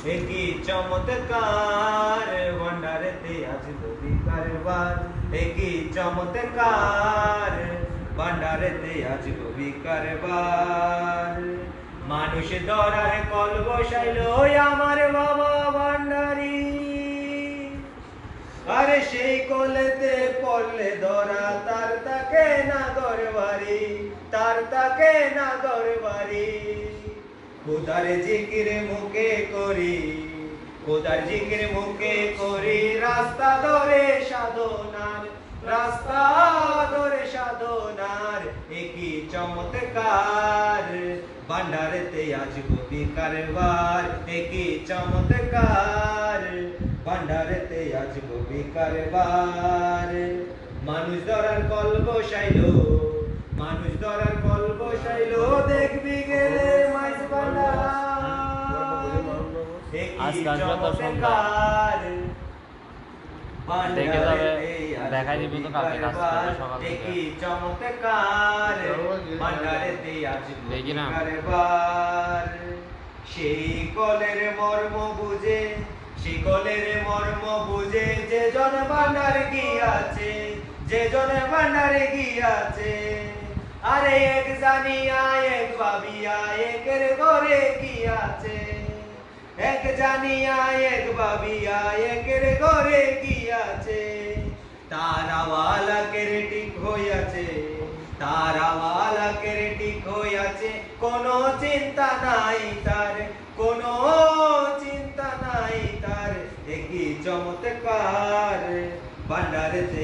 একই চমৎকার ভান্ডারেতে আজ কবি কারবার, একই চমৎকার ভান্ডারেতে আজ কবি কারবার। মানুষ ধরার কল বসাইলো আমার বাবা ভান্ডারি, আরে সেই কলেতে পড়লে ধরা তার তাকে না দরবারি, তার তাকে না দরবারি। খোদার জিকির মুখে করি, খোদার জিকির মুখে করি, রাস্তা ধরে সাধনার, রাস্তা ধরে সাধনার। একই চমৎকার ভান্ডারেতে আজ কবি কারবার, একই চমৎকার ভান্ডারেতে আজ কবি কারবার। মানুষ ধরার কল বসাইলো, মানুষ ধরার কল বসাইলো, দেখবি গেলে মাছ ভান্ডার। একই চমৎকার দেখে যাবে, দেখাই দিব তো কালকে কাজ করবে সকাল থেকে। একই চমৎকার ভান্ডারেতে আজ দেখি না। কারবার। সেই কলের মর্ম বুঝে, সেই কলের মর্ম বুঝে, যে জন ভান্ডার গিয়াছে, যে জন ভান্ডার গিয়াছে। আরে এক জানিয়া এক ভাবিয়া একের ঘরে গিয়াছে, এক জানিয়া এক ভাবিয়া একের ঘরে গিয়াছে। তারাওয়ালাকের ঠিক হইয়াছে, তারাওয়ালাকের ঠিক হইয়াছে, কোনো চিন্তা নাই তার, কোনো চিন্তা নাই তার। একই চমৎকার ভান্ডারেতে